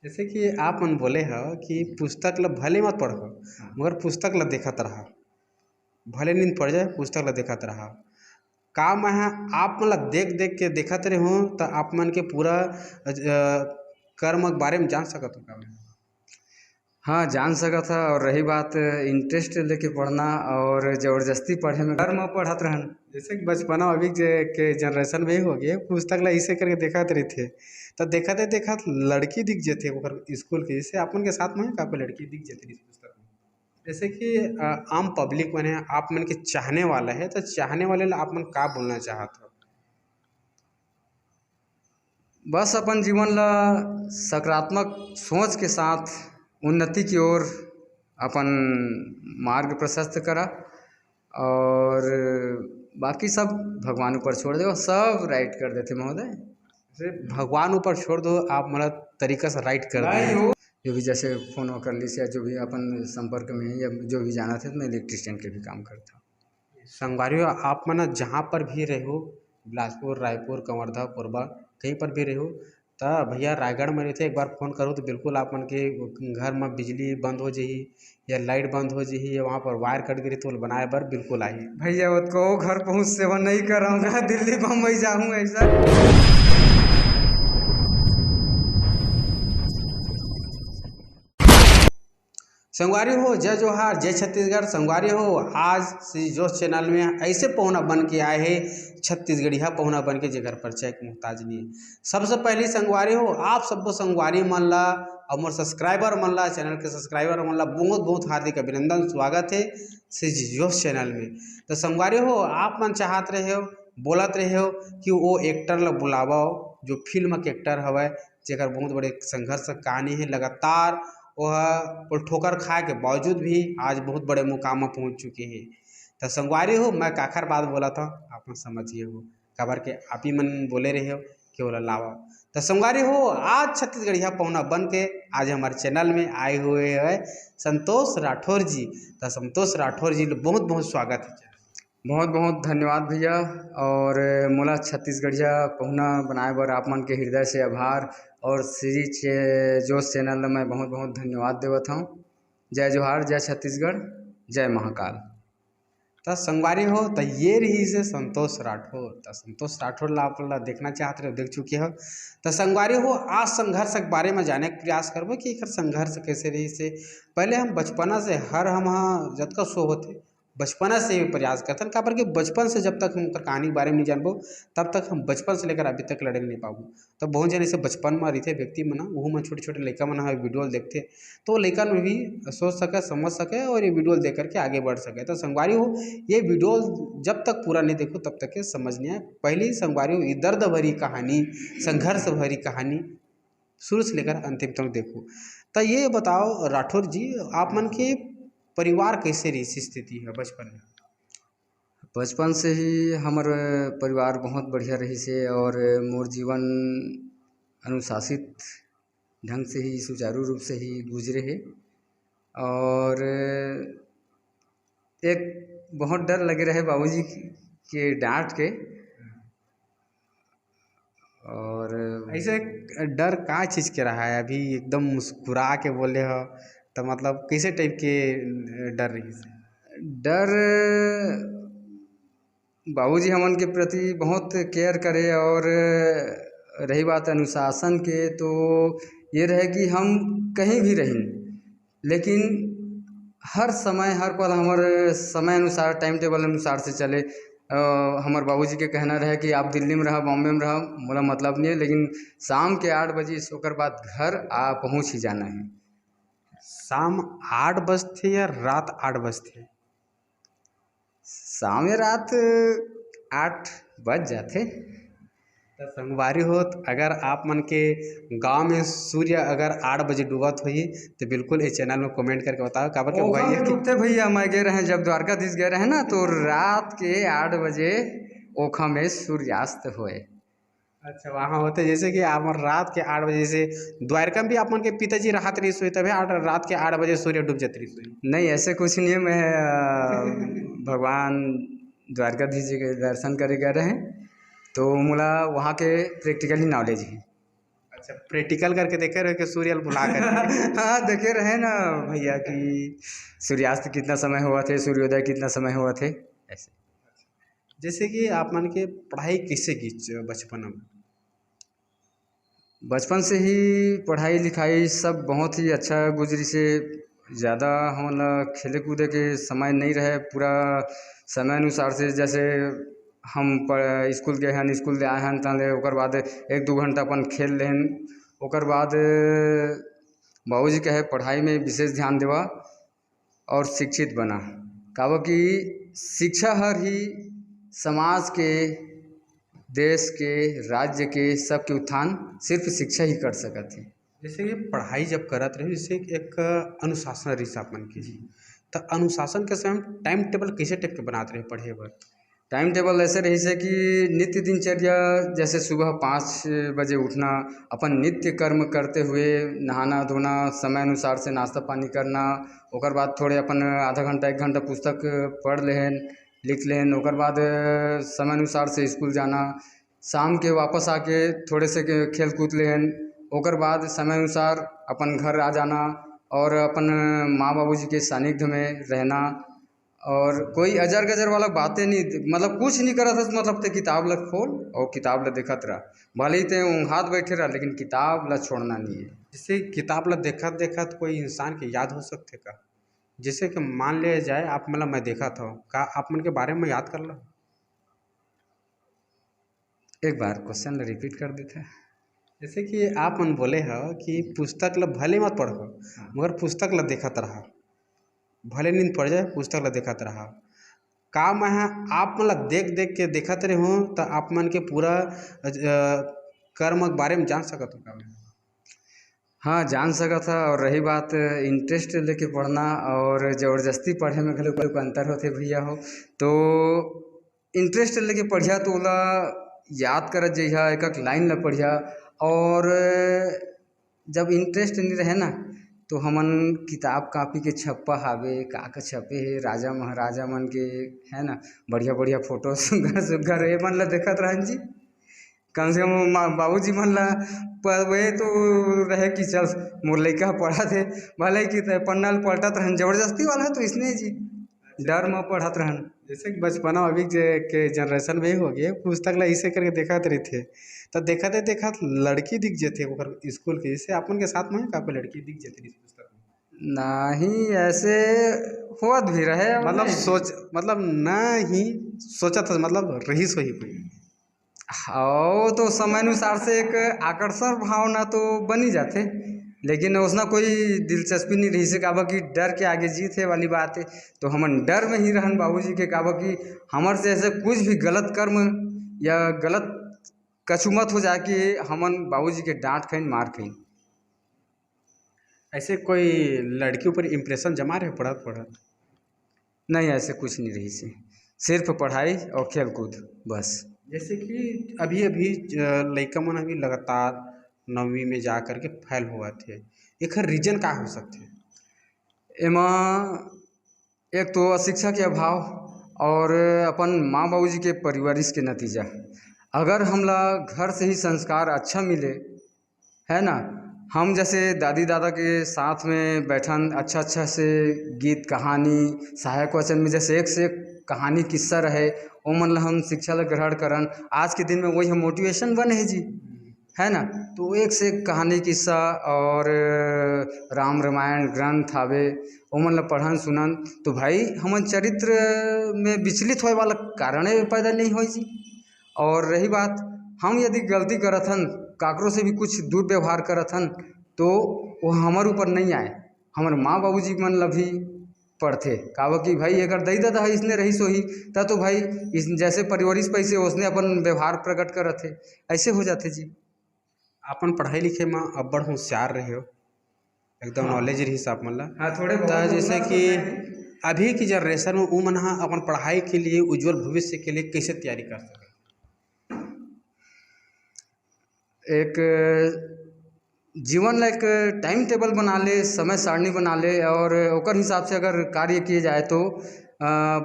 जैसे कि आप मन बोले हो कि पुस्तक ल भले मत पढ़ो मगर पुस्तक ल देखत रहा। भले नींद पड़ जाए पुस्तक ल देखत रहा। का मैं आप मन ल देख देख के देखत रहो तो आप मन के पूरा कर्म के बारे में जान सकत हो का मैं? हाँ, जान सका था। और रही बात इंटरेस्ट लेके पढ़ना और ज़बरदस्ती पढ़े में, घर में पढ़त रहन। जैसे कि बचपना अभी के जनरेशन में ही हो गए पुस्तक ला ऐसे करके देखत रही थे। तो देखते देखत लड़की दिख जाते ओकर स्कूल के, जैसे अपन के साथ में का कोई लड़की दिख जाती रही पुस्तक में। जैसे कि आम पब्लिक मन है आप मन के चाहने वाला है, तो चाहने वाले ला आप मन का बोलना चाहत हो? बस अपन जीवन ला सकारात्मक सोच के साथ उन्नति की ओर अपन मार्ग प्रशस्त करा। और बाकी सब भगवान ऊपर छोड़ दो, सब राइट कर देते महोदय। जैसे भगवान ऊपर छोड़ दो, आप मतलब तरीका से राइट कर नहीं दो। हो जो भी, जैसे फ़ोन कर ली से, या जो भी अपन संपर्क में है या जो भी जाना था, तो मैं इलेक्ट्रिशियन के भी काम करता हूँ। संगवारियों आप मन जहाँ पर भी रहो, बिलासपुर, रायपुर, कंवर्धा, कोरबा, कहीं पर भी रहो, तो भैया रायगढ़ में रहते एक बार फ़ोन करो तो बिल्कुल आप मन के घर में बिजली बंद हो जाही या लाइट बंद हो जाही या वहाँ पर वायर कट गिरी तो बनाए बर बिल्कुल आही। भैया वो को घर पहुँच सेवा नहीं कराऊंगा, दिल्ली बम्बई जाऊँ ऐसा। संगवारी हो, जय जोहार, जय छत्तीसगढ़। संगवारी हो, आज श्री जोश चैनल में ऐसे पहुना बन के आए हैं छत्तीसगढ़िया पहुना बन के जेकर परिचय के मोहताज नहीं है। सबसे पहली संगवारी हो आप सबको संगवारी मन ला और मोर सब्सक्राइबर मन ला, चैनल के सब्सक्राइबर मन ला बहुत बहुत हार्दिक अभिनंदन, स्वागत है श्री जोश चैनल में। तो संगवारी हो आप मन चाहत रहे हो, बोलत रहे हो कि वो एक्टर ला बुलावा जो फिल्म के एक्टर हवय, जेकर बहुत बड़े संघर्ष कहानी है। लगातार वह ठोकर खाए के बावजूद भी आज बहुत बड़े मुकाम में पहुंच चुके हैं। तो संगवारी हो मैं काखर बात बोला था आप मन समझिए हो, खबर के आप ही मन बोले रहे हो कि बोला लावा। तो संगवारी हो आज छत्तीसगढ़िया पहुना बन के आज हमारे चैनल में आए हुए है संतोष राठौर जी। तो संतोष राठौर जी बहुत बहुत स्वागत है। बहुत बहुत धन्यवाद भैया। और मोला छत्तीसगढ़िया पहुना बनाए बर आप मन के हृदय से आभार। और श्री जोश चैनल ला मैं बहुत बहुत धन्यवाद देवत हूँ। जय जोहार, जय छत्तीसगढ़, जय महाकाल। तो संगवारी हो तो ये रही से संतोष राठौर। तो संतोष राठौर ला आप ला देखना चाहते हो, देख चुके हो। तो संगवारी हो आज संघर्ष के बारे में जाने का प्रयास करबो कि एकर संघर्ष कैसे रही से। पहले हम बचपना से हर हम जतका शो होते बचपना से ही प्रयास करते हैं, काबर कि बचपन से जब तक हम ओकर कहानी के बारे में नहीं जानबो तब तक हम बचपन से लेकर अभी तक लड़े नहीं पाबो। तो बहुत जन ऐसे बचपन में रहते व्यक्ति मन, वहू में छोटे छोटे लड़का मन वीडियो देखते तो लड़का में भी सोच सके, समझ सके और ये वीडियो देख करके आगे बढ़ सके। तो संगवारी हो ये वीडियो जब तक पूरा नहीं देखो तब तक के समझ नहीं आए। पहली संगवारी हो ये दर्द भरी कहानी, संघर्ष भरी कहानी शुरू से लेकर अंतिम तक देखो। तो ये बताओ राठौर जी आप मन के परिवार कैसे रही स्थिति है बचपन में? बचपन से ही हमर परिवार बहुत बढ़िया रही से, और मोर जीवन अनुशासित ढंग से ही, सुचारू रूप से ही गुजरे है। और एक बहुत डर लगे रहे बाबूजी के डांट के। और ऐसे डर का चीज़ के रहा है? अभी एकदम मुस्कुरा के बोले हो तो मतलब कैसे टाइप के डर रही से? डर बाबूजी हमन के प्रति बहुत केयर करे। और रही बात अनुशासन के, तो ये रहे कि हम कहीं भी रहें लेकिन हर समय हर पल हमारे समय अनुसार, टाइम टेबल अनुसार से चले। हमारे बाबूजी के कहना रहे कि आप दिल्ली में रहो, बॉम्बे में रहो, मोला मतलब नहीं है, लेकिन शाम के 8 बजे सोकर बाद घर आ पहुँच ही जाना है। शाम 8 बजते या रात 8 बजते? शाम या रात 8 बज जाते। तो संगवारी हो अगर आप मन के गांव में सूर्य अगर 8 बजे डूबत होई तो बिल्कुल इस चैनल में कमेंट करके बताओ। काबर के ओखा भैया में कि डूबते भैया, मैं गए रहे जब द्वारकाधीश गए रहे ना, तो रात के 8 बजे ओखा में सूर्यास्त हुए। अच्छा वहाँ होते जैसे कि आप रात के 8 बजे से द्वारका में भी आप मन के पिताजी राहत रही सोई तभी रात के 8 बजे सूर्य डूब जाती रही सोई? नहीं, ऐसे कुछ नहीं है। मैं भगवान द्वारकाधीश जी के दर्शन करे गए रहे, तो मोला वहाँ के प्रैक्टिकली नॉलेज है। अच्छा, प्रैक्टिकल करके देखे रहे कि सूर्य बुला कर हाँ देखे रहे ना भैया कि सूर्यास्त कितना समय हुआ थे, सूर्योदय कितना समय हुआ थे ऐसे। जैसे कि आप मान के पढ़ाई किससे की बचपन में? बचपन से ही पढ़ाई लिखाई सब बहुत ही अच्छा गुजरी से। ज़्यादा हमला खेले कूदे के समय नहीं रहे, पूरा समय अनुसार से जैसे हम स्कूल गए हैं, स्कूल से आए हैं ताले ओकर बाद 1-2 घंटा अपन खेल लेहन। ओकर बाद बाबूजी कहे पढ़ाई में विशेष ध्यान देवा और शिक्षित बना। काबर कि शिक्षा हर ही समाज के, देश के, राज्य के सबके उत्थान सिर्फ शिक्षा ही कर सकत है। जैसे कि पढ़ाई जब करत रहे, जैसे एक अनुशासन रही अपन की, तो अनुशासन के समय टाइम टेबल कैसे टाइप के बनाते रहे पढ़े बर? टाइम टेबल ऐसे रही से कि नित्य दिनचर्या जैसे सुबह 5 बजे उठना, अपन नित्य कर्म करते हुए नहाना धोना, समय अनुसार से नाश्ता पानी करना, ओकर बाद थोड़े अपन आधा घंटा 1 घंटा पुस्तक पढ़ लेहन, लिख लेहन। ओकर बाद समय अनुसार से स्कूल जाना, शाम के वापस आके थोड़े से खेल कूद लेहन। ओकर बाद समय अनुसार अपन घर आ जाना और अपन माँ बाबूजी के सानिध्य में रहना। और कोई अजर गजर वाला बातें नहीं, मतलब कुछ नहीं करा था, मतलब ते किताब ला खोल और किताब ला देखत रहा, भले ही ते ऊँघात बैठे रहा लेकिन किताब ला छोड़ना नहीं है। जैसे किताब ला देखत देखत कोई इंसान के याद हो सकते का? जैसे कि मान लिया जाए आप, मतलब मैं देखा था का आप मन के बारे में याद कर लो। एक बार क्वेश्चन रिपीट कर देते हैं। जैसे कि आप मन बोले हो कि पुस्तक ला भले मत पढ़ो, मगर पुस्तक ला देखत रहा, भले नींद पड़ जाए पुस्तक ला देखत रहा। का मैं आप मतलब देख देख के देखत रहे हो तो आप मन के पूरा कर्म के बारे में जान सकत हो का? हाँ जान सका था। और रही बात इंटरेस्ट लेके पढ़ना और ज़बरदस्ती पढ़े में घलो कोई अंतर होते भैया हो, तो इंटरेस्ट लेके पढ़िया तो ओला याद करत जइहा, एक एक लाइन ला पढ़िया। और जब इंटरेस्ट नहीं रहे ना तो हमन किताब कापी के छप्पा हावे का का छपे हे राजा महाराजा मन के, है ना, बढ़िया बढ़िया फोटो सुग्घर सुग्घर ए मन ला देखत रहन जी। कम से कम बाबूजी मन ला पढ़े तो रहे कि चल मोर लइका ह पढ़त हे, भले कि पन्ना ल पलटत रहन, जबरदस्ती वाला है तो इसने जी डर में पढ़त रहन। जैसे कि बचपना अभी के जनरेशन में ही हो गए, पुस्तक ला इसे करके देखत रही थे, तो देखते देखत लड़की दिख जाते ओकर स्कूल के, जैसे अपन के साथ में का कोई लड़की दिख जाती इस पुस्तक में? नहीं ऐसे होत भी रहे, मतलब सोच, मतलब नहीं सोचा था, मतलब रही सो ही कोई। हाँ तो समय अनुसार से एक आकर्षण भावना तो बनी जाते, लेकिन उसना कोई दिलचस्पी नहीं रही से काबा कि डर के आगे जीत है वाली बात है। तो हमन डर में ही रहन बाबूजी के, काबा कि हमर से ऐसे कुछ भी गलत कर्म या गलत कछु मत हो जाए कि हमन बाबूजी के डांट खाइन मार खाइन। ऐसे कोई लड़की ऊपर इम्प्रेशन जमा रहे पढ़त पढ़त? नहीं ऐसे कुछ नहीं रही से, सिर्फ पढ़ाई और खेल कूद बस। जैसे कि अभी अभी लइका मन अभी लगातार 9वीं में जा कर के फेल हुआ थे, एक रीजन का हो सकते? एमा एक तो अशिक्षा के अभाव और अपन माँ बाबूजी के परवरिश के नतीजा। अगर हमला घर से ही संस्कार अच्छा मिले, है ना, हम जैसे दादी दादा के साथ में बैठन अच्छा अच्छा से गीत कहानी सहायक वचन में जैसे एक से एक कहानी किस्सा रहे, वो मन ला हम शिक्षा ला ग्रहण करन। आज के दिन में वही हम मोटिवेशन बने है जी, है ना। तो एक से एक कहानी किस्सा और राम रामायण ग्रंथ आवे वो मन ला पढ़न सुनन, तो भाई हमन चरित्र में विचलित होए वाला कारण पैदा नहीं हो जी। और रही बात हम यदि गलती करत हन, काकरो से भी कुछ दुर्व्यवहार करत हन, तो वो हमार ऊपर नहीं आए, हमारे माँ बाबूजी मन ला भी पढ़ते। काबर कि भाई अगर दई दादा है इसने रही सोही ता तो भाई इस जैसे परवरिश पैसे उसने अपन व्यवहार प्रकट करत है, ऐसे हो जाते जी। अपन पढ़ाई लिखे में अब्बड़ होशियार रहे हो, एकदम हाँ। नॉलेज रही आप मन ला। हाँ थोड़े तो बहुत जैसे होना तो कि है। अभी की जनरेशन में वो मन हा अपन पढ़ाई के लिए उज्जवल भविष्य के लिए कैसे तैयारी कर सके? एक जीवन ला एक टाइम टेबल बना ले, समय सारणी बना ले और ओकर हिसाब से अगर कार्य किए जाए तो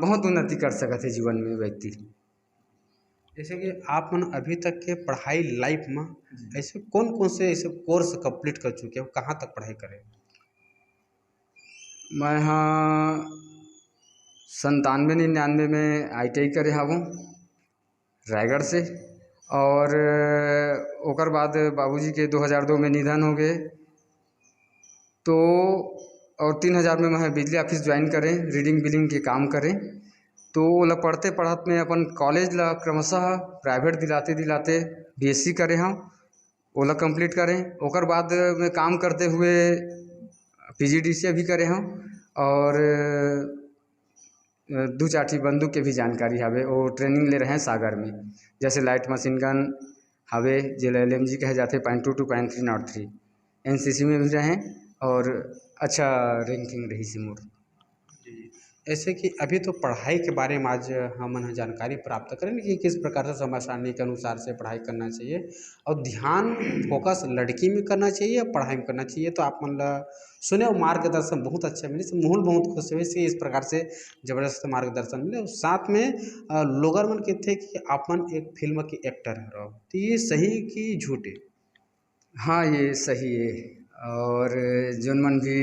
बहुत उन्नति कर सकत है जीवन में व्यक्ति। जैसे कि आप मन अभी तक के पढ़ाई लाइफ में ऐसे कौन कौन से ऐसे कोर्स कंप्लीट कर चुके हो, कहाँ तक पढ़ाई करे? मैं हाँ 97-99 में ITI करे हूँ रायगढ़ से। और ओकर बाद बाबूजी के 2002 में निधन हो गए, तो और 3000 में मैं बिजली ऑफिस ज्वाइन करें, रीडिंग बिलिंग के काम करें। तो ओला पढ़ते पढ़त में अपन कॉलेज ला क्रमशः प्राइवेट दिलाते दिलाते BSc करे हम, ओला कंप्लीट करें। ओकर बाद में काम करते हुए PGDCA भी करे हम। और दू चार बंदूक के भी जानकारी हवे, वो ट्रेनिंग ले रहे हैं सागर में, जैसे लाइट मशीन गन हवे जेला LMG कहे जाते, .22 टू .303 NCC में भी रहें और अच्छा रैंकिंग रही सी मोर। ऐसे कि अभी तो पढ़ाई के बारे में आज हम जानकारी प्राप्त करें कि किस प्रकार से समय सारणी के अनुसार से पढ़ाई करना चाहिए और ध्यान फोकस लड़की में करना चाहिए या पढ़ाई में करना चाहिए। तो आप मन ला सुने और मार्गदर्शन बहुत अच्छा मिले, से माहौल बहुत खुश हुए से इस प्रकार से जबरदस्त मार्गदर्शन मिले। और साथ में लोगर मन कहते हैं कि आप मन एक फिल्म के एक्टर रहो, तो ये सही कि झूठे? हाँ ये सही है। और जोन मन भी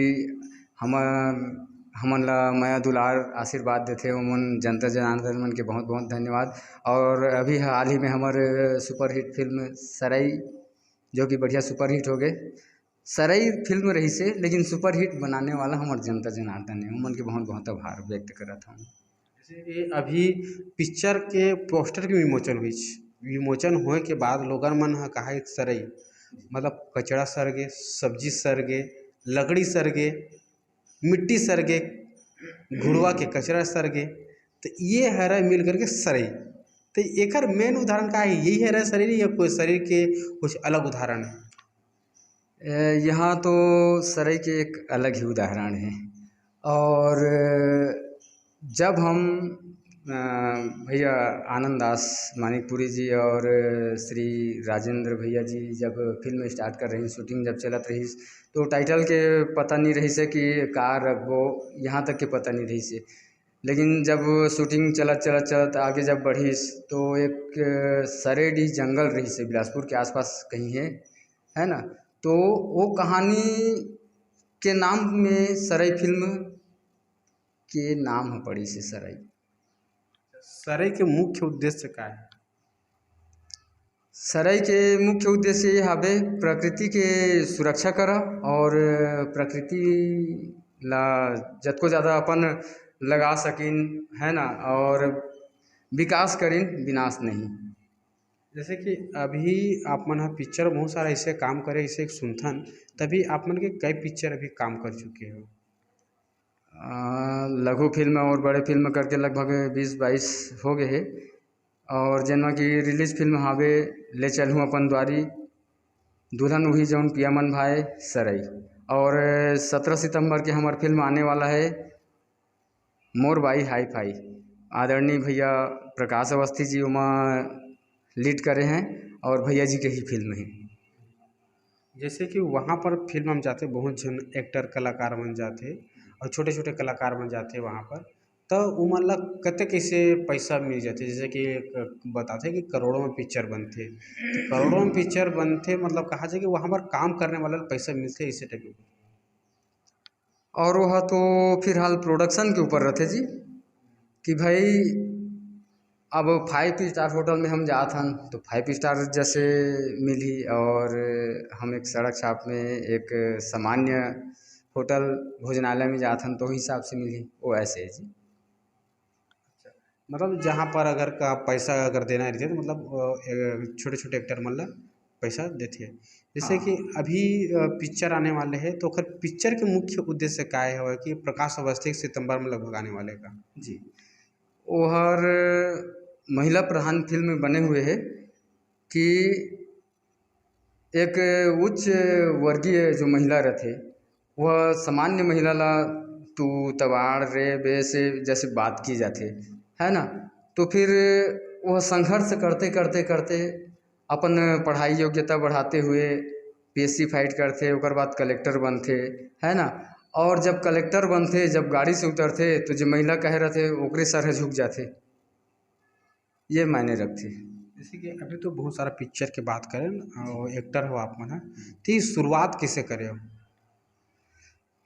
हमन ला माया दुलार आशीर्वाद देते ओमन जनता जनार्दन मन के बहुत बहुत धन्यवाद। और अभी हाल ही में हमारे सुपरहिट फिल्म सरई, जो कि बढ़िया सुपरहिट हो गए। सरई फिल्म रही से लेकिन सुपरहिट बनाने वाला हमारे जनता जनार्दन है, उमन के बहुत बहुत आभार व्यक्त करत हूँ। जैसे कि अभी पिक्चर के पोस्टर के विमोचन हुई, विमोचन होए के बाद लोगन मन ह कहा सरई मतलब कचड़ा सरगे, सब्जी सरगे, लकड़ी सरगे, मिट्टी सरगे, घुड़वा के कचरा सरगे, तो ये हरा मिल करके सरई। तो एकर मेन उदाहरण का है, यही हरा शरीर या कोई शरीर के कुछ अलग उदाहरण है? यहाँ तो सरई के एक अलग ही उदाहरण है। और जब हम भैया आनंद दास मानिकपुरी जी और श्री राजेंद्र भैया जी जब फिल्म स्टार्ट कर रही, शूटिंग जब चलत रही, तो टाइटल के पता नहीं रही से कि का रखबो, यहाँ तक के पता नहीं रही से। लेकिन जब शूटिंग चलत चलत चलत आगे जब बढ़ी तो एक सरेडी जंगल रही से बिलासपुर के आसपास कहीं है ना, तो वो कहानी के नाम में सरई फिल्म के नाम है पड़ी से सरई। सरई के मुख्य उद्देश्य का है? सरई के मुख्य उद्देश्य ये हवे प्रकृति के सुरक्षा करा और प्रकृति ला जतको ज़्यादा अपन लगा सकिन, है ना, और विकास करिन, विनाश नहीं। जैसे कि अभी आप मन पिक्चर बहुत सारा ऐसे काम करे, ऐसे सुनथन, तभी आप मन के कई पिक्चर अभी काम कर चुके हो? लघु फिल्म और बड़े फिल्म करके लगभग 20-22 हो गए है। और जना की रिलीज फिल्म हावे ले चलूँ अपन द्वारी, दुल्हन वही जौन पिया मन भाई, सरई। और 17 सितंबर के हमार फिल्म आने वाला है मोर बाई हाई फाई, आदरणीय भैया प्रकाश अवस्थी जी उमा लीड करे हैं और भैया जी के ही फिल्म है। जैसे कि वहाँ पर फिल्म हम जाते, बहुत जन एक्टर कलाकार बन जाते और छोटे छोटे कलाकार बन जाते वहाँ पर, तो वो मतलब कते कैसे पैसा मिल जाते? जैसे कि बताते कि करोड़ों में पिक्चर बनते, तो करोड़ों में पिक्चर बनते मतलब कहा जाए कि वहाँ पर काम करने वाला पैसा मिलते, इसे टाइप? और वह तो फिलहाल प्रोडक्शन के ऊपर रहते जी, कि भाई अब 5 स्टार होटल में हम जात हन तो 5 स्टार जैसे मिली, और हम एक सड़क छाप में एक सामान्य होटल भोजनालय में जात हन तो हिसाब से मिली, वो ऐसे है जी। मतलब जहाँ पर अगर का पैसा अगर देना रहते तो मतलब छोटे छोटे एक्टर मतलब पैसा देते हैं। जैसे कि अभी पिक्चर आने वाले हैं, तो अगर पिक्चर के मुख्य उद्देश्य क्या है कि प्रकाश अवस्थी सितंबर में लगभग आने वाले का जी, वो हर महिला प्रधान फिल्म बने हुए है कि एक उच्च वर्गीय जो महिला रहते वह सामान्य महिला ला तू तबाड़ रे बे से जैसे बात की जाती है ना, तो फिर वह संघर्ष करते करते करते अपन पढ़ाई योग्यता बढ़ाते हुए PSC फाइट करते, ओकर बाद कलेक्टर बनते, है ना। और जब कलेक्टर बनते, जब गाड़ी से उतरते तो जो महिला कह रहे थे ओकरे सर झुक जाते, ये मायने रखते। जैसे कि अभी तो बहुत सारा पिक्चर के बात करें और एक्टर हो आप मन ह, तो ये शुरुआत कैसे करे हो?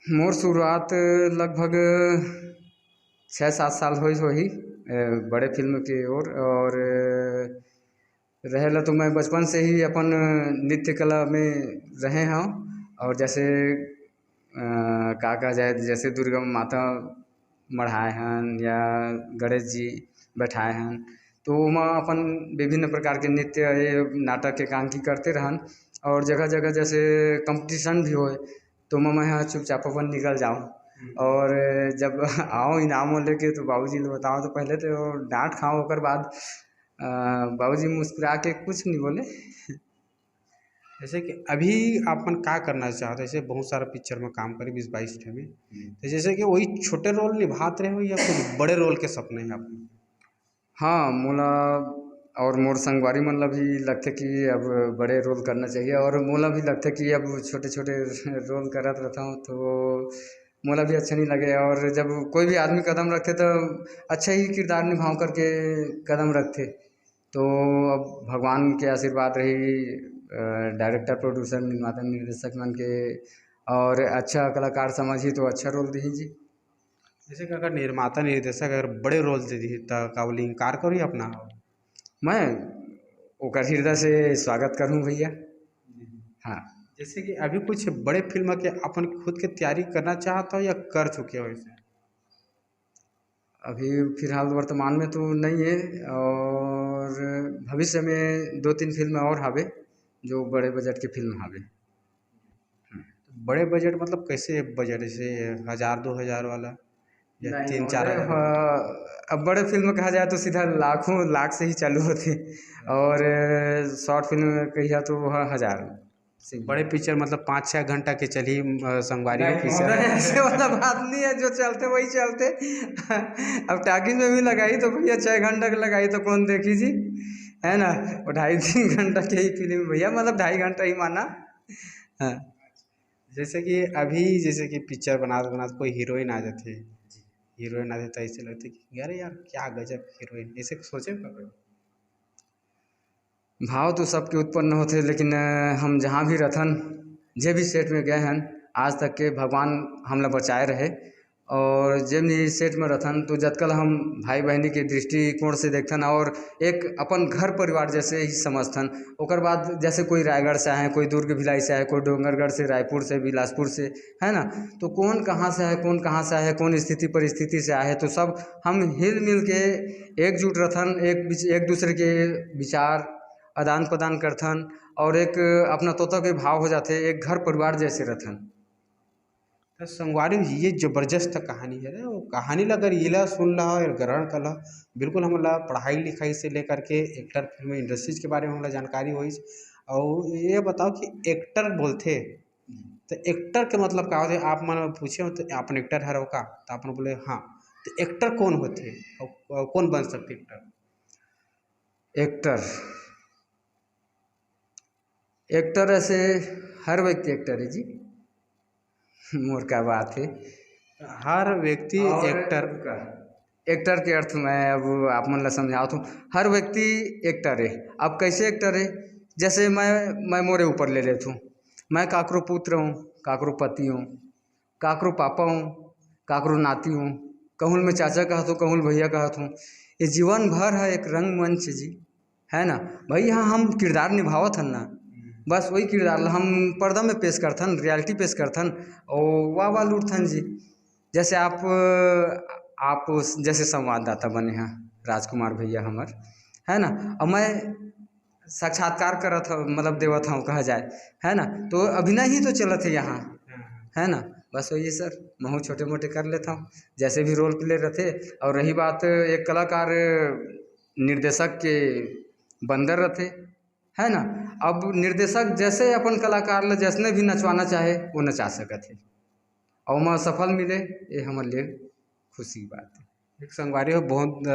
मोर शुरुआत लगभग 6-7 साल होही बड़े फिल्म की ओर। और रहेला तो मैं बचपन से ही अपन नृत्य कला में रहे हैं। और जैसे का कहा जाए, जैसे दुर्गा माता मढ़ाए हन या गणेश जी बैठाए हन, तो ओमा अपन विभिन्न प्रकार के नृत्य ये नाटक के एकांकी करते रहन। और जगह जगह जैसे कंपटीशन भी होए तो मैं यहाँ चुपचाप अपन निकल जाऊँ। और जब आओ इनाम लेके तो बाबूजी ने बताओ तो पहले तो डांट खाओ, ओकर बाद बाबूजी मुस्कुरा के कुछ नहीं बोले। जैसे कि अभी आपन का करना चाहते हो? जैसे बहुत सारा पिक्चर में काम करे 20-22 ठे में, तो जैसे कि वही छोटे रोल निभाते रहे हो या कुछ बड़े रोल के सपने हैं आपने? हाँ, मोला और मोर संगवारी मन ला भी लगथे कि अब बड़े रोल करना चाहिए, और मोला भी लगथे कि अब छोटे छोटे रोल करत रहता हूँ तो मोला भी अच्छा नहीं लगे। और जब कोई भी आदमी कदम रखते तो अच्छा ही किरदार निभाव करके कदम रखते। तो अब भगवान के आशीर्वाद रही, डायरेक्टर प्रोड्यूसर निर्माता निर्देशक मन के, और अच्छा कलाकार समझी तो अच्छा रोल दी जी। जैसे कि अगर निर्माता निर्देशक अगर बड़े रोल दे दी तो का बोली इनकार करो अपना? मैं ओकर हृदय से स्वागत करूँ भैया। हाँ। जैसे कि अभी कुछ बड़े फिल्म के अपन खुद के तैयारी करना चाहता हो या कर चुके हो ऐसे? अभी फिलहाल वर्तमान में तो नहीं है, और भविष्य में 2-3 फिल्म और हावे जो बड़े बजट की फिल्म हावे। बड़े बजट मतलब कैसे बजट, जैसे 1000-2000 वाला या नहीं, 3-4 हज़ार वाला? अब बड़े फिल्म कहा जाए तो सीधा लाखों लाख से ही चालू होते। और शॉर्ट फिल्म कहिया तो वह 1000 से। बड़े पिक्चर मतलब 5-6 घंटा के चली संगवारी हो नहीं पिक्चर? महोदय, ऐसे वाला बात नहीं है, जो चलते वही चलते। अब टाकीज में भी लगाई तो भैया 6 घंटा की लगाई तो कौन देखी जी, है ना। और 2.5-3 घंटा की ही फिल्म भैया, मतलब 2.5 घंटा ही माना। हाँ। जैसे कि अभी जैसे कि पिक्चर बनाते बनाते कोई हीरोइन आ जाती है, हीरोइन आ जाता है, ऐसे लगता है कि अरे यार क्या गजब हीरोइन, ऐसे सोचे कभी? भाव तो सबके उत्पन्न होते, लेकिन हम जहाँ भी रहथन, जे भी सेट में गए हन, आज तक के भगवान हमला बचाए रहे। और जे भी सेट में रहथन तो जतकल हम भाई बहनी के दृष्टिकोण से देखथन और एक अपन घर परिवार जैसे ही समझथन। ओकर बाद जैसे कोई रायगढ़ से आए, कोई दुर्ग भिलाई से आए, कोई डोंगरगढ़ से, रायपुर से, बिलासपुर से, है ना। तो कौन कहाँ से आए, कौन कहाँ से आए, कौन स्थिति परिस्थिति से आए, तो सब हम हिल मिल के एकजुट रहथन, एक दूसरे के विचार आदान प्रदान करथन, और एक अपना तोता के भाव हो जाते, एक घर परिवार जैसे रहथन। तो संगवारी ये जबरदस्त कहानी है रे, वो कहानी ला अगर ये ला सुन ला और ग्रहण कर ला, बिल्कुल हमला पढ़ाई लिखाई से लेकर के एक्टर फिल्म इंडस्ट्रीज के बारे में हमला जानकारी हुई। और ये बताओ कि एक्टर बोलते तो एक्टर के मतलब का होते? आप मन पूछे हो तो आपन एक्टर हरो का, तो आपने बोले हाँ, तो एक्टर कौन होते और कौन बन सकते एक्टर? एक्टर एक्टर ऐसे हर व्यक्ति एक्टर है जी। मोर का बात है। हर व्यक्ति और एक्टर? एक्टर के अर्थ में अब आप मन ला समझाओ तो हर व्यक्ति एक्टर है। अब कैसे एक्टर है, जैसे मैं मोरे ऊपर ले लेता हूँ, मैं काकरो पुत्र हूँ, काकरो पति हूँ, काकरो पापा हूँ, काकरो नाती हूँ, कहूँ मैं चाचा कहत हूँ, कहूँ भैया कहत हूँ। ये जीवन भर है एक रंगमंच जी, है ना भाई। यहाँ हम किरदार निभावत हन ना, बस वही किरदार ला हम पर्दा में पेश करथन, रियलिटी पेश करथन, और वाह लूटथन जी। जैसे आप जैसे संवाददाता बने हैं राजकुमार भैया हमर, है ना। और मैं साक्षात्कार करत हूँ, मतलब देवत हूँ कहा जाए, है ना। तो अभिनय ही तो चलत है यहाँ, है ना। बस वही सर, मैं छोटे मोटे कर लेता हूँ जैसे भी रोल प्ले रहते। और रही बात एक कलाकार निर्देशक के बंदर रहते, है ना। अब निर्देशक जैसे अपन कलाकार ला जैसने भी नचवाना चाहे वो नचा सकत है, और मैं सफल मिले, ये हमारे लिए खुशी की बात है। एक संगवारी हो बहुत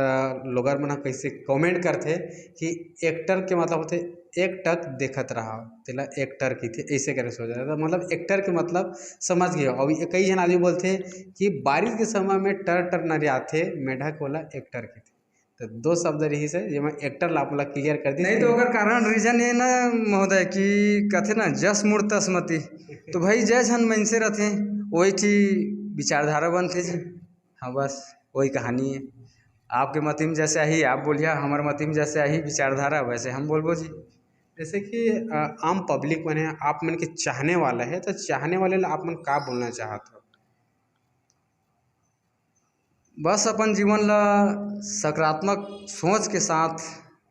लोगर मन कैसे कमेंट करते कि एक्टर के मतलब होते एक टक देखत रहा, तेला एक्टर की थे ऐसे करे सोच रहा था, मतलब एक्टर के मतलब समझ गए। और कई जन आदमी बोलते कि बारिश के समय में टर टर नरे आते मेढक वाला एक्टर के थे। तो दो शब्द रही से ये मैं एक्टर ला आपला क्लियर कर दी नहीं तो अगर कारण रीजन ये ना महोदय कि कहते ना जस मूर्त तस्मति, तो भाई जय झन मनसे रहते वही ठी विचारधारा बनते जी। हाँ बस वही कहानी है। आपके मति में जैसे आई आप बोलिए, हमारे मति में जैसे आई विचारधारा वैसे हम बोलबो जी। जैसे कि आम पब्लिक मन है, आप मन के चाहने वाला है, तो चाहने वाले ला आप मन का बोलना चाहत हो? बस अपन जीवन ला सकारात्मक सोच के साथ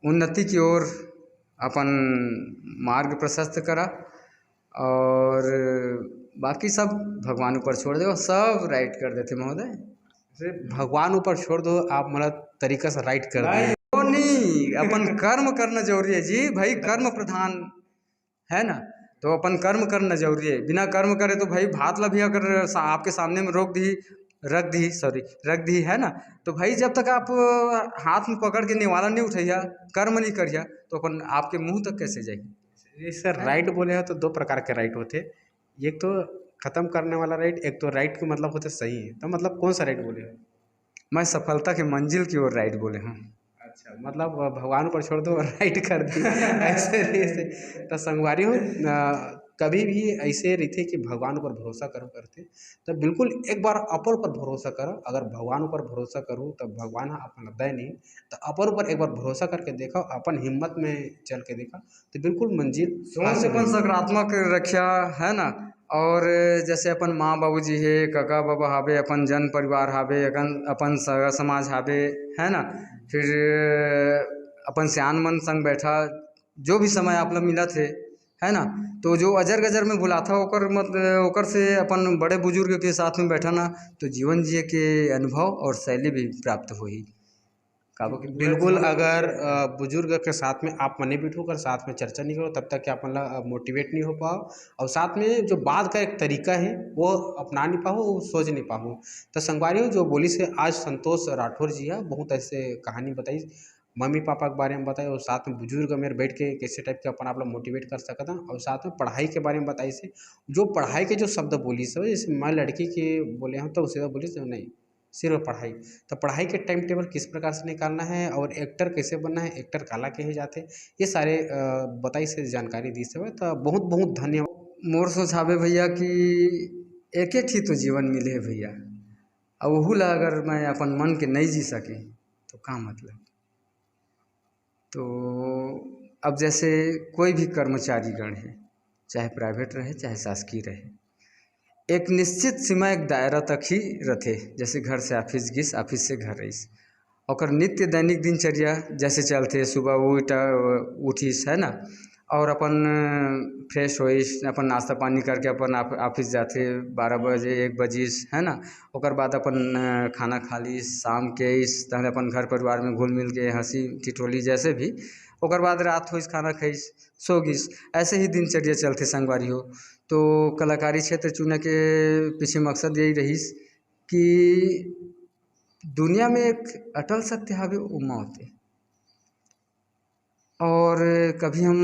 उन्नति की ओर अपन मार्ग प्रशस्त करा, और बाकी सब भगवान ऊपर छोड़ दो, सब राइट कर देते महोदय। सिर्फ भगवान ऊपर छोड़ दो, आप मतलब तरीका से राइट कर नहीं दो। वो नहीं, अपन कर्म करना जरूरी है जी भाई, कर्म प्रधान है ना। तो अपन कर्म करना जरूरी है, बिना कर्म करे तो भाई भात ला भी अगर आपके सामने में रख दी है ना, तो भाई जब तक आप हाथ में पकड़ के निवाला नहीं उठैया, कर्म नहीं करिया, तो अपन आपके मुंह तक कैसे जाएगी। ये सर राइट बोले हो तो दो प्रकार के राइट होते, एक तो खत्म करने वाला राइट, एक तो राइट के मतलब होते सही है। तो मतलब कौन सा राइट बोले हो? मैं सफलता के मंजिल की ओर राइट बोले हूँ। अच्छा, मतलब भगवान ऊपर छोड़ दो और राइट कर दी ऐसे। तो संगवारी हो, कभी भी ऐसे रहते कि भगवान ऊपर भरोसा करो करते, तो बिल्कुल एक बार अपन ऊपर भरोसा करो। अगर भगवान ऊपर भरोसा करो तो भगवान अपन दे नहीं, तो अपन ऊपर एक बार भरोसा करके देखो, अपन हिम्मत में चल के देखा, तो बिल्कुल मंजिल सोच अपन सकारात्मक रखा है ना। और जैसे अपन माँ बाबूजी है, काका बाबा हावे, अपन जन परिवार हावे, अपन सगा समाज हावे, है ना। फिर अपन सियान मन संग बैठा, जो भी समय आप लोग मिला थे, है ना। तो जो अजर गजर में भुला था ओकर से अपन बड़े बुजुर्ग के साथ में बैठा ना, तो जीवन जिए के अनुभव और शैली भी प्राप्त हुई। बिल्कुल, अगर बुजुर्ग के साथ में आप मने बिठो कर साथ में चर्चा नहीं करो, तब तक कि आप मतलब मोटिवेट नहीं हो पाओ, और साथ में जो बात का एक तरीका है वो अपना नहीं पाओ, वो सोच नहीं पाओ। तो संगवारी जो बोली से आज संतोष राठौर जी है, बहुत ऐसे कहानी बताई, मम्मी पापा के बारे में बताई, और साथ में बुजुर्ग मेरे बैठ के कैसे टाइप के अपन आप लोग मोटिवेट कर सकता, और साथ में पढ़ाई के बारे में बताई से, जो पढ़ाई के जो शब्द बोली से, जैसे मैं लड़की के बोले हूँ तो उसे बोली से नहीं, सिर्फ पढ़ाई। तो पढ़ाई के टाइम टेबल किस प्रकार से निकालना है, और एक्टर कैसे बनना है, एक्टर काला कहे जाते, ये सारे बताई से जानकारी दी से। तो बहुत बहुत धन्यवाद। मोर सोचावे भैया कि एक एक ही तो जीवन मिले है भैया, अब वहू ला अगर मैं अपन मन के नहीं जी सके तो का मतलब। तो अब जैसे कोई भी कर्मचारी गण है, चाहे प्राइवेट रहे चाहे शासकीय रहे, एक निश्चित सीमा एक दायरा तक ही रहते। जैसे घर से ऑफिस गिस, ऑफिस से घर रहीस, और नित्य दैनिक दिनचर्या जैसे चलते, सुबह उठीस है ना, और अपन फ्रेश होइस, अपन नाश्ता पानी करके अपन ऑफिस जाते 12 बजे 1 बजिस, है ना। ओकर बाद अपन खाना खा लीस, शाम के इस तरह अपन घर परिवार में घुल मिल के हंसी ठिठोली जैसे भी, ओकर बाद रात होइस, खाना खाइस, सो गिस, ऐसे ही दिनचर्या चलते संगवारी हो। तो कलाकारी क्षेत्र चुने के पीछे मकसद यही रहीस कि दुनिया में एक अटल सत्य हावे वो मौत है। और कभी हम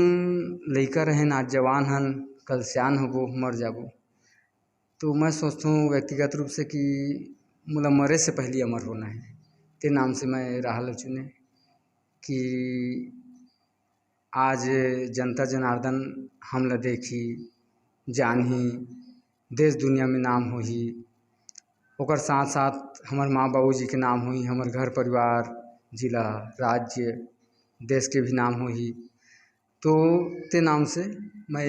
लइका रहें, आज जवान हन, कल सियान होबो, मर जाबो। तो मैं सोचता हूँ व्यक्तिगत रूप से कि मोला मरे से पहले अमर होना है, ते नाम से मैं राह ल चुने कि आज जनता जनार्दन हमला देखी जानही, देश दुनिया में नाम होही, ओकर साथ साथ हमार माँ बाबूजी के नाम होही, हमार घर परिवार, जिला, राज्य, देश के भी नाम होही। तो ते नाम से मैं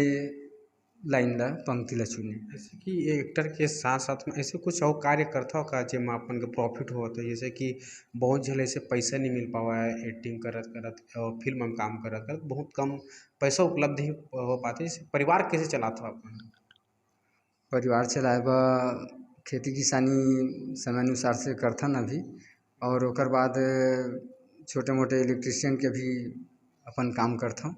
लाइन ला पंक्ति ला चुने। जैसे कि एक्टर के साथ साथ में ऐसे कुछ और कार्य करता हो का जेमा अपन के प्रॉफिट हो, तो जैसे कि बहुत झल ऐसे पैसा नहीं मिल पावा है एक्टिंग करत करत, और फिल्म में काम करत करत बहुत कम पैसा उपलब्ध ही हो पाते, जैसे परिवार कैसे चलाता हो अपन? परिवार चलाए बा खेती किसानी समय अनुसार से करथन अभी, और ओकर बाद छोटे मोटे इलेक्ट्रिशियन के भी अपन काम करथों,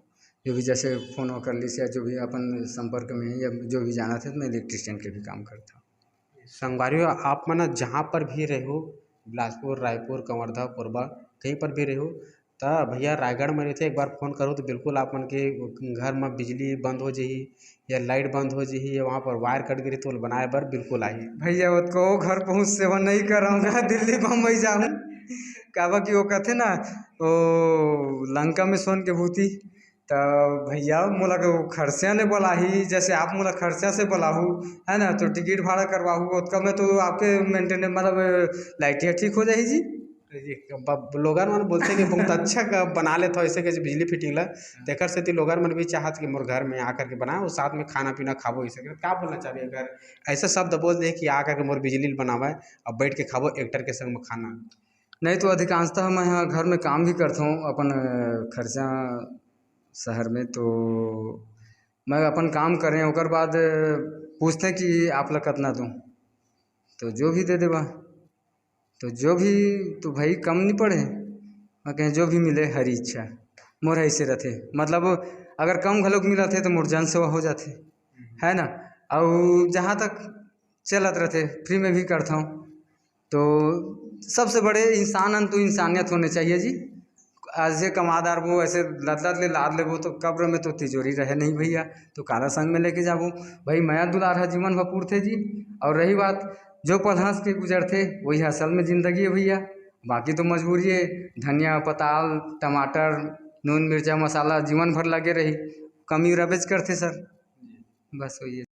जो भी जैसे फ़ोन कर ली से, जो भी अपन संपर्क में है या जो भी जाना थे, तो मैं इलेक्ट्रिशियन के भी काम करता हूँ। संगवारी आप मन जहाँ पर भी रहो, बिलासपुर, रायपुर, कंवर्धा, कोरबा, कहीं पर भी रहो, तो भैया रायगढ़ में रहते एक बार फ़ोन करो तो बिल्कुल आप मन के घर में बिजली बंद हो जाही या लाइट बंद हो जाही या वहाँ पर वायर कट गिरी तो बनाए बर बिल्कुल आई। भैया वो को घर पहुँच सेवा नहीं कराऊँगा, दिल्ली बम्बई जाऊँ, काबा की वो कहते ना, वो लंका में सोन के भूती। तो भैया मोला के वो खर्चा ने बोलाही, जैसे आप मोला खर्चा से बोलाहू, है ना, तो टिकट भाड़ा करवाहू उसका में तो आपके मेंटेन मतलब लाइटिया ठीक हो जाही जी। लोगन मन बोलते कि बहुत अच्छा बना लेते हो ऐसे के बिजली फिटिंग ला, तेकर सेती लोगन मन भी चाहत कि मोर घर में आकर के बनाओ, साथ में खाना पीना खाबो ऐसे के। का बोलना चाहबे अगर ऐसा शब्द बोल दे कि आकर के मोर बिजली बनावा और बैठ के खाबो एक्टर के संग में खाना। नहीं तो अधिकांशतः मैं यहाँ घर में काम भी करता हूँ अपन खर्चा शहर में, तो मैं अपन काम करें ओकर बाद पूछते कि आप ला कतना दूँ, तो जो भी दे देबा, तो जो भी, तो भाई कम नहीं पड़े। मैं कहें जो भी मिले हरी इच्छा, मोर ऐसे रहते मतलब अगर कम घलोक मिलत है तो मोर जन सेवा हो जाते, है ना। और जहाँ तक चलत रहते फ्री में भी करता हूँ। तो सबसे बड़े इंसान तो इंसानियत होने चाहिए जी। ऐसे कमादार वो ऐसे लदलत ले लाद ले वो तो कब्र में तो तिजोरी रहे नहीं भैया, तो काला संग में लेके जाबो भाई। माया दुलार है जीवन भरपूर थे जी। और रही बात जो पल हंस के गुजरते वही असल में जिंदगी है भैया, बाकी तो मजबूरी है। धनिया पताल टमाटर नून मिर्चा मसाला जीवन भर लगे रही, कमी रबेज करते सर, बस वही है।